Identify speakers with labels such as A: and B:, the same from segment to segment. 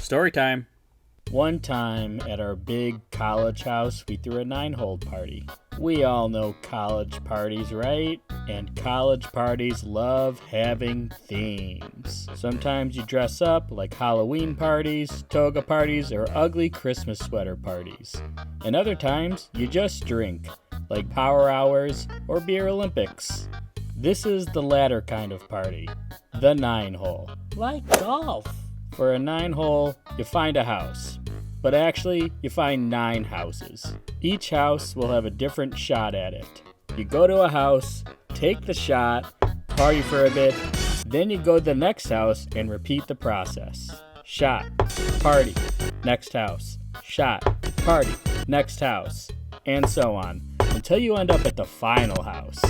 A: Story time.
B: One time at our big college house, we threw a 9-hole party. We all know college parties, right? And college parties love having themes. Sometimes you dress up like Halloween parties, toga parties, or ugly Christmas sweater parties. And other times you just drink, like power hours or beer Olympics. This is the latter kind of party, the 9-hole. Like golf. For a 9-hole, you find a house. But actually, you find 9 houses. Each house will have a different shot at it. You go to a house, take the shot, party for a bit, then you go to the next house and repeat the process. Shot, party, next house. Shot, party, next house. And so on, until you end up at the final house.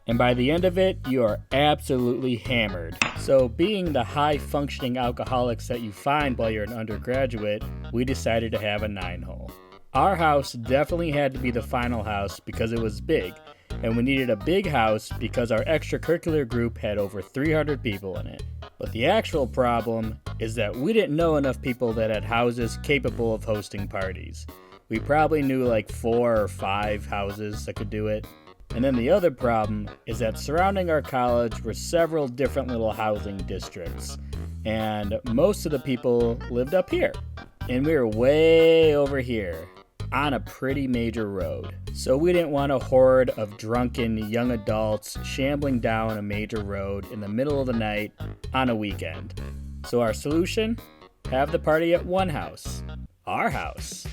B: And by the end of it, you are absolutely hammered. So being the high-functioning alcoholics that you find while you're an undergraduate, we decided to have a 9-hole. Our house definitely had to be the final house because it was big, and we needed a big house because our extracurricular group had over 300 people in it. But the actual problem is that we didn't know enough people that had houses capable of hosting parties. We probably knew like 4 or 5 houses that could do it. And then the other problem is that surrounding our college were several different little housing districts, and most of the people lived up here, and we were way over here on a pretty major road. So we didn't want a horde of drunken young adults shambling down a major road in the middle of the night on a weekend. So our solution? Have the party at one house, our house.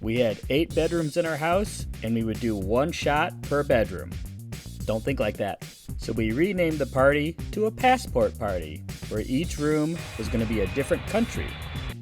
B: We had 8 bedrooms in our house, and we would do 1 shot per bedroom. Don't think like that. So we renamed the party to a passport party, where each room was going to be a different country.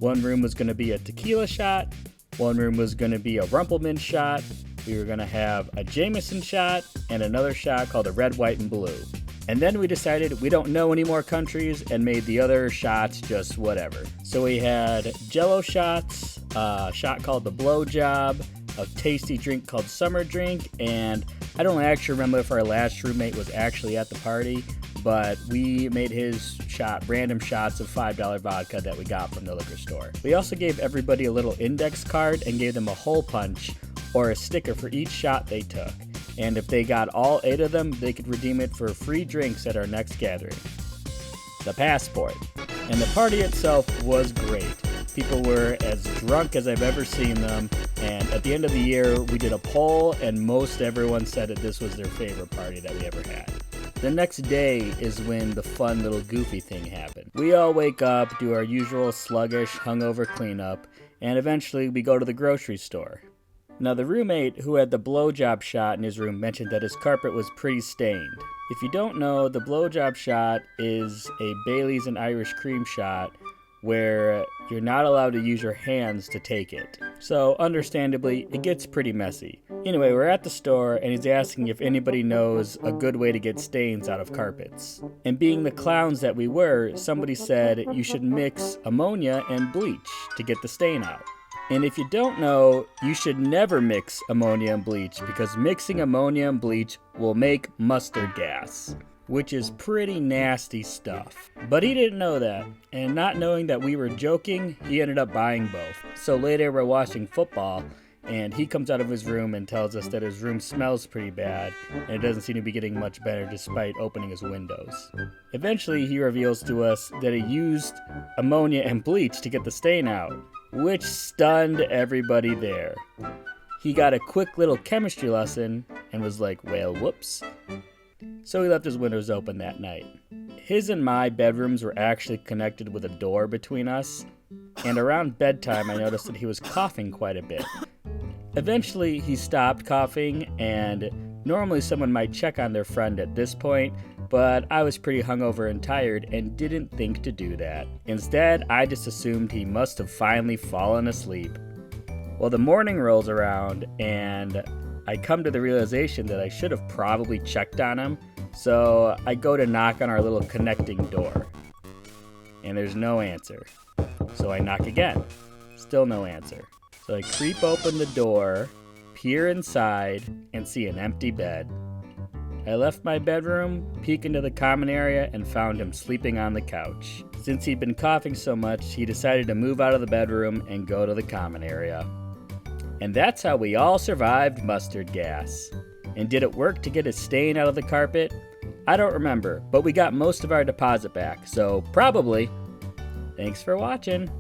B: One room was going to be a tequila shot, one room was going to be a Rumpelman shot, we were going to have a Jameson shot, and another shot called a red, white, and blue. And then we decided we don't know any more countries and made the other shots just whatever. So we had Jello shots, a shot called the Blow Job, a tasty drink called Summer Drink, and I don't actually remember if our last roommate was actually at the party, but we made his shot random shots of $5 vodka that we got from the liquor store. We also gave everybody a little index card and gave them a hole punch or a sticker for each shot they took. And if they got all 8 of them, they could redeem it for free drinks at our next gathering. The passport. And the party itself was great. People were as drunk as I've ever seen them, and at the end of the year, we did a poll, and most everyone said that this was their favorite party that we ever had. The next day is when the fun little goofy thing happened. We all wake up, do our usual sluggish, hungover cleanup, and eventually we go to the grocery store. Now, the roommate who had the blowjob shot in his room mentioned that his carpet was pretty stained. If you don't know, the blowjob shot is a Bailey's and Irish cream shot where you're not allowed to use your hands to take it. So, understandably, it gets pretty messy. Anyway, we're at the store and he's asking if anybody knows a good way to get stains out of carpets. And being the clowns that we were, somebody said you should mix ammonia and bleach to get the stain out. And if you don't know, you should never mix ammonia and bleach because mixing ammonia and bleach will make mustard gas, which is pretty nasty stuff. But he didn't know that, and not knowing that we were joking, he ended up buying both. So later we're watching football, and he comes out of his room and tells us that his room smells pretty bad, and it doesn't seem to be getting much better despite opening his windows. Eventually he reveals to us that he used ammonia and bleach to get the stain out, which stunned everybody there. He got a quick little chemistry lesson and was like, well, whoops. So he left his windows open that night. His and my bedrooms were actually connected with a door between us, and around bedtime I noticed that he was coughing quite a bit. Eventually he stopped coughing, and normally someone might check on their friend at this point, but I was pretty hungover and tired and didn't think to do that. Instead, I just assumed he must have finally fallen asleep. Well, the morning rolls around and I come to the realization that I should have probably checked on him, so I go to knock on our little connecting door. And there's no answer. So I knock again. Still no answer. So I creep open the door, peer inside, and see an empty bed. I left my bedroom, peek into the common area, and found him sleeping on the couch. Since he'd been coughing so much, he decided to move out of the bedroom and go to the common area. And that's how we all survived mustard gas. And did it work to get his stain out of the carpet? I don't remember, but we got most of our deposit back, so probably. Thanks for watching.